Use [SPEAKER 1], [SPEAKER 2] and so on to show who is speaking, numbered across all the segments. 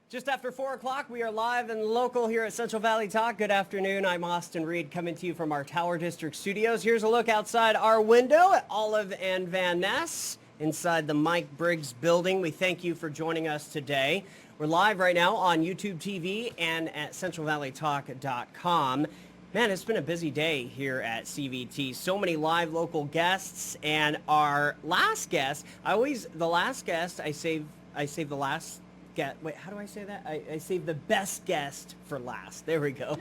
[SPEAKER 1] Just after 4 o'clock, we are live and local here at Central Valley Talk. Good afternoon. I'm Austin Reed coming to you from our Tower District studios. Here's a look outside our window at Olive and Van Ness inside the Mike Briggs building. We thank you for joining us today. We're live right now on YouTube TV and at centralvalleytalk.com. Man, it's been a busy day here at CVT. So many live local guests, and our last guest, I save the last guest. Wait, how do I say that? I save the best guest for last. There we go.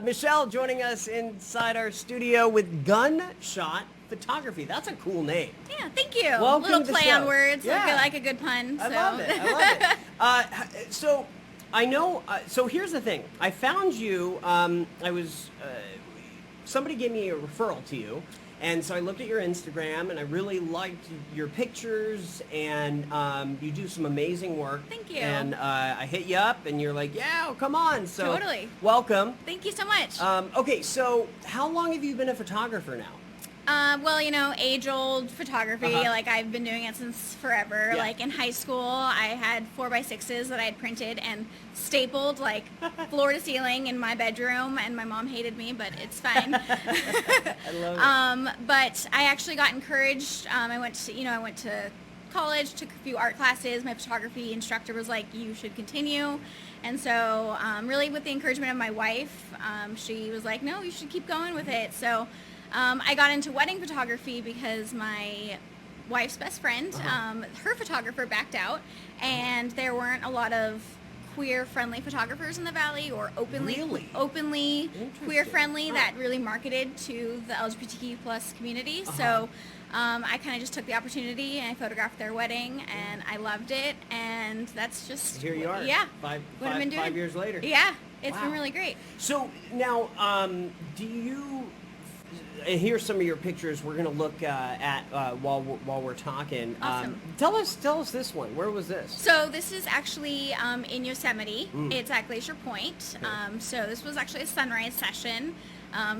[SPEAKER 1] Michelle joining us inside our studio with GunnShot Photography. That's a cool name.
[SPEAKER 2] Yeah, thank you.
[SPEAKER 1] Welcome
[SPEAKER 2] Little
[SPEAKER 1] to the
[SPEAKER 2] play
[SPEAKER 1] show.
[SPEAKER 2] on words.
[SPEAKER 1] Yeah.
[SPEAKER 2] I like a good pun.
[SPEAKER 1] I love it. So I know. So here's the thing. I found you. Somebody gave me a referral to you. And so I looked at your Instagram, and I really liked your pictures, and you do some amazing work.
[SPEAKER 2] Thank you.
[SPEAKER 1] And I hit you up, and you're like, yeah, well, come on. So
[SPEAKER 2] Totally.
[SPEAKER 1] Welcome.
[SPEAKER 2] Thank you so much.
[SPEAKER 1] Okay, so how long have you been a photographer now?
[SPEAKER 2] Well, age-old photography. Like, I've been doing it since forever.
[SPEAKER 1] Yeah.
[SPEAKER 2] Like, in high school, I had 4x6s that I had printed and stapled, like, floor to ceiling in my bedroom, and my mom hated me, but it's fine.
[SPEAKER 1] I love it.
[SPEAKER 2] But I actually got encouraged. I went to college, took a few art classes. My photography instructor was like, you should continue. And so, really with the encouragement of my wife, she was like, no, you should keep going with it. So I got into wedding photography because my wife's best friend, her photographer backed out, and there weren't a lot of queer-friendly photographers in the Valley, or openly queer-friendly that really marketed to the LGBTQ plus community. So I kind of just took the opportunity, and I photographed their wedding, and I loved it, and that's just...
[SPEAKER 1] Here you are.
[SPEAKER 2] Yeah.
[SPEAKER 1] Five
[SPEAKER 2] 5
[SPEAKER 1] years later.
[SPEAKER 2] Yeah. It's
[SPEAKER 1] Wow.
[SPEAKER 2] been really great.
[SPEAKER 1] So now, do you... And here's some of your pictures we're going to look at while we're talking.
[SPEAKER 2] Awesome.
[SPEAKER 1] Tell us this one. Where was this?
[SPEAKER 2] So this is actually in Yosemite. It's at Glacier Point.
[SPEAKER 1] Okay.
[SPEAKER 2] So this was actually a sunrise session.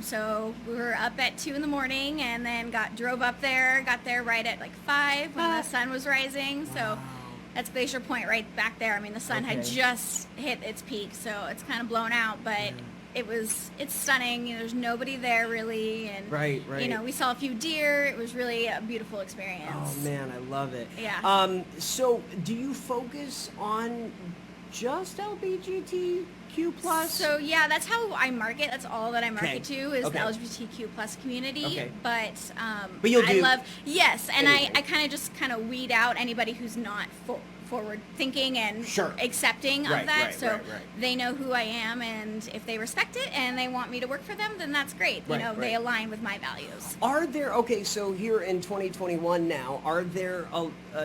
[SPEAKER 2] So we were up at 2 in the morning, and then drove up there, got there right at like 5 when the sun was rising. So that's Glacier Point right back there. I mean, the sun had just hit its peak, so it's kind of blown out, but it's stunning. There's nobody there really, and
[SPEAKER 1] Right.
[SPEAKER 2] we saw a few deer. It was really a beautiful experience.
[SPEAKER 1] Oh man, I love it.
[SPEAKER 2] Yeah.
[SPEAKER 1] So do you focus on just LGBTQ plus?
[SPEAKER 2] So yeah, that's how I market. That's all that I market
[SPEAKER 1] Okay.
[SPEAKER 2] to is
[SPEAKER 1] Okay.
[SPEAKER 2] the LGBTQ plus community.
[SPEAKER 1] Okay.
[SPEAKER 2] But
[SPEAKER 1] you'll do
[SPEAKER 2] yes, and
[SPEAKER 1] anything.
[SPEAKER 2] I kind of weed out anybody who's not forward thinking and
[SPEAKER 1] Sure.
[SPEAKER 2] accepting
[SPEAKER 1] Right,
[SPEAKER 2] of that.
[SPEAKER 1] right,
[SPEAKER 2] So
[SPEAKER 1] right.
[SPEAKER 2] they know who I am, and if they respect it and they want me to work for them, then that's great.
[SPEAKER 1] Right,
[SPEAKER 2] They
[SPEAKER 1] right.
[SPEAKER 2] align with my values.
[SPEAKER 1] Are there, so here in 2021 now, are there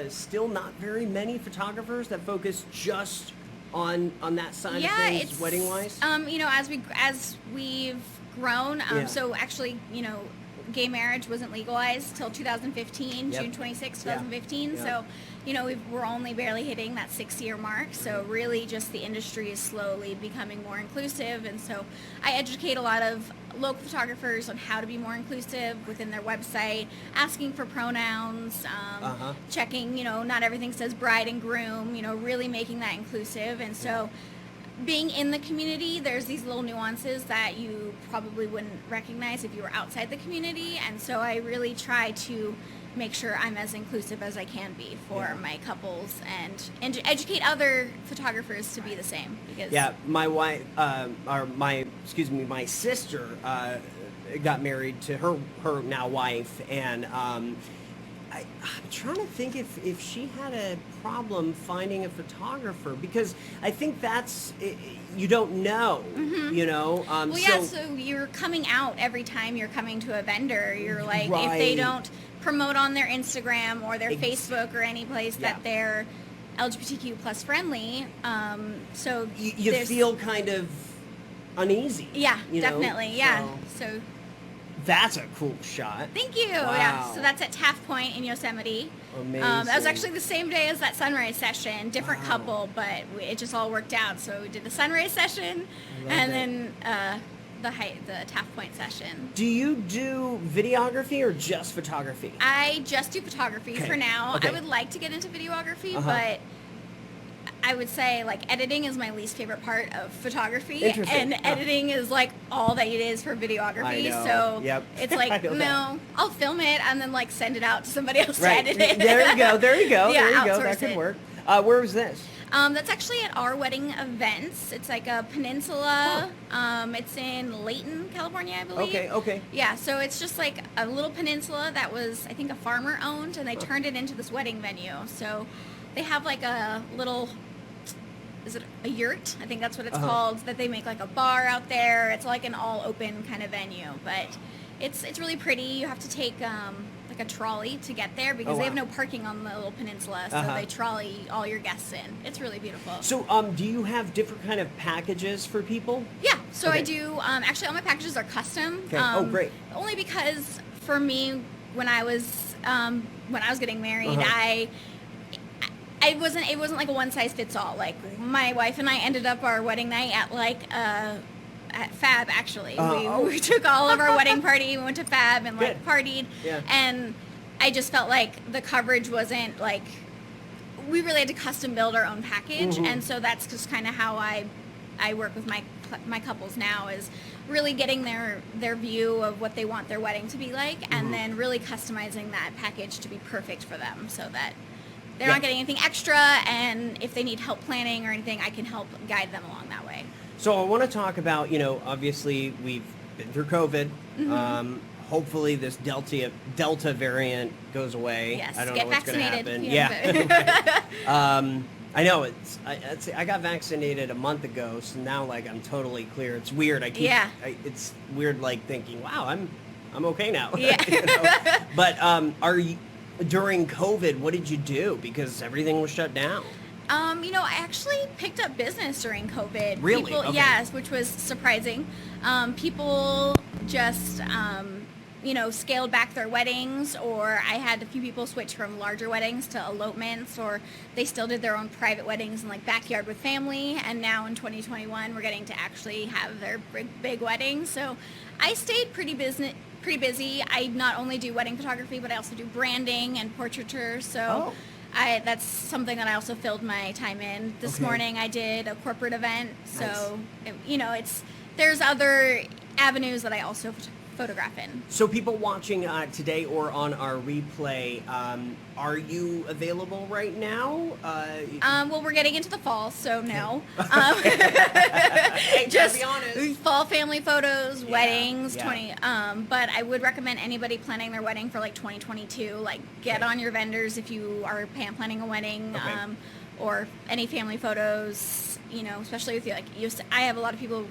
[SPEAKER 1] still not very many photographers that focus just on that side of things, wedding wise?
[SPEAKER 2] As we've grown, so actually, gay marriage wasn't legalized till 2015,
[SPEAKER 1] Yep.
[SPEAKER 2] June 26, 2015.
[SPEAKER 1] Yeah.
[SPEAKER 2] So, we're only barely hitting that 6-year mark. So really just the industry is slowly becoming more inclusive. And so I educate a lot of local photographers on how to be more inclusive within their website, asking for pronouns, checking, not everything says bride and groom, really making that inclusive. And so being in the community, there's these little nuances that you probably wouldn't recognize if you were outside the community, and so I really try to make sure I'm as inclusive as I can be for my couples and educate other photographers to be the same. Because
[SPEAKER 1] my wife, my sister got married to her now wife, and I'm trying to think if she had a problem finding a photographer, because I think that's, you don't know,
[SPEAKER 2] so you're coming out every time you're coming to a vendor. You're like,
[SPEAKER 1] Right.
[SPEAKER 2] if they don't promote on their Instagram or their Facebook or any place that they're LGBTQ plus friendly, so
[SPEAKER 1] you feel kind of uneasy.
[SPEAKER 2] Yeah, definitely. Yeah.
[SPEAKER 1] So
[SPEAKER 2] So
[SPEAKER 1] that's a cool shot.
[SPEAKER 2] thank you.
[SPEAKER 1] Wow.
[SPEAKER 2] Yeah. So that's at Taft Point in Yosemite.
[SPEAKER 1] Amazing.
[SPEAKER 2] That was actually the same day as that sunrise session. Different
[SPEAKER 1] Wow.
[SPEAKER 2] couple, but it just all worked out. So we did the sunrise session, and then the Taft Point session.
[SPEAKER 1] Do you do videography or just photography?
[SPEAKER 2] I just do photography
[SPEAKER 1] Okay.
[SPEAKER 2] for now.
[SPEAKER 1] Okay.
[SPEAKER 2] I would like to get into videography, but I would say like editing is my least favorite part of photography,
[SPEAKER 1] Interesting.
[SPEAKER 2] and editing is like all that it is for videography.
[SPEAKER 1] I know.
[SPEAKER 2] So
[SPEAKER 1] Yep.
[SPEAKER 2] it's like no, I'll film it and then like send it out to somebody else to edit it.
[SPEAKER 1] There you go. There you go.
[SPEAKER 2] Yeah,
[SPEAKER 1] there you go.
[SPEAKER 2] outsource
[SPEAKER 1] That could
[SPEAKER 2] it.
[SPEAKER 1] work. Where was this?
[SPEAKER 2] That's actually at our wedding events. It's like a peninsula. It's in Layton, California, I believe.
[SPEAKER 1] Okay.
[SPEAKER 2] Yeah, so it's just like a little peninsula that was, I think, a farmer owned, and they turned it into this wedding venue. So they have like a little, is it a yurt? I think that's what it's called, that they make like a bar out there. It's like an all open kind of venue, but it's really pretty. You have to take like a trolley to get there because they have no parking on the little peninsula, so they trolley all your guests in. It's really beautiful.
[SPEAKER 1] So, do you have different kind of packages for people?
[SPEAKER 2] Yeah, so I do. Actually, all my packages are custom.
[SPEAKER 1] Okay. Great.
[SPEAKER 2] Only because for me, when I was getting married, it wasn't like a one size fits all. Like my wife and I ended up our wedding night at like at Fab, actually. We took all of our wedding party, we went to Fab and like partied.
[SPEAKER 1] Yeah.
[SPEAKER 2] And I just felt like the coverage wasn't like, we really had to custom build our own package. And so that's just kind of how I work with my couples now, is really getting their view of what they want their wedding to be like, and then really customizing that package to be perfect for them, so that they're not getting anything extra, and if they need help planning or anything, I can help guide them along that way.
[SPEAKER 1] So I want to talk about, obviously we've been through COVID. Hopefully this Delta variant goes away.
[SPEAKER 2] Yes,
[SPEAKER 1] I don't
[SPEAKER 2] get
[SPEAKER 1] know what's going to happen.
[SPEAKER 2] Yeah.
[SPEAKER 1] I know I got vaccinated a month ago, so now like I'm totally clear. It's weird. It's weird like thinking, wow, I'm okay now.
[SPEAKER 2] Yeah.
[SPEAKER 1] But are you, during COVID, what did you do? Because everything was shut down.
[SPEAKER 2] I actually picked up business during COVID.
[SPEAKER 1] Really?
[SPEAKER 2] People,
[SPEAKER 1] Okay.
[SPEAKER 2] Yes, which was surprising. People just, scaled back their weddings, or I had a few people switch from larger weddings to elopements, or they still did their own private weddings in like backyard with family. And now in 2021, we're getting to actually have their big weddings. So I stayed pretty busy. I not only do wedding photography, but I also do branding and portraiture. So that's something that I also filled my time in. This morning I did a corporate event. So, there's other avenues that I also photograph in.
[SPEAKER 1] So people watching today or on our replay, are you available right now?
[SPEAKER 2] Well, we're getting into the fall, so no.
[SPEAKER 1] Hey,
[SPEAKER 2] Just
[SPEAKER 1] to be honest.
[SPEAKER 2] fall family photos, weddings,
[SPEAKER 1] yeah.
[SPEAKER 2] But I would recommend anybody planning their wedding for like 2022, like get on your vendors if you are planning a wedding, or any family photos, especially with I have a lot of people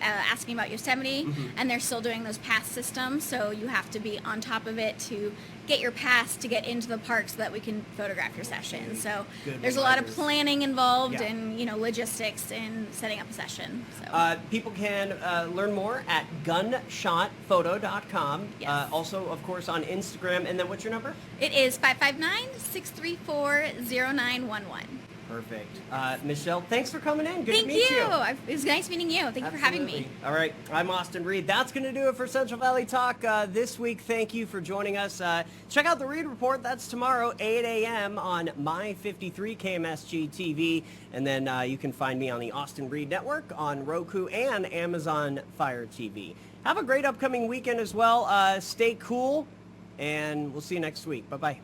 [SPEAKER 2] asking about Yosemite, and they're still doing those pass systems, so you have to be on top of it to get your pass to get into the park so that we can photograph your session. So there's a lot of planning involved and logistics in setting up a session. So.
[SPEAKER 1] People can learn more at GunnShotPhoto.com.
[SPEAKER 2] Yes.
[SPEAKER 1] Also, of course, on Instagram. And then what's your number?
[SPEAKER 2] It is 559-634-0911.
[SPEAKER 1] Perfect. Michelle, thanks for coming in. Good
[SPEAKER 2] Thank
[SPEAKER 1] to meet you.
[SPEAKER 2] It was nice meeting you. Thank you for having me.
[SPEAKER 1] All right. I'm Austin Reed. That's going to do it for Central Valley Talk this week. Thank you for joining us. Check out the Reed Report. That's tomorrow, 8 a.m. on My 53 KMSG TV. And then you can find me on the Austin Reed Network on Roku and Amazon Fire TV. Have a great upcoming weekend as well. Stay cool, and we'll see you next week. Bye-bye.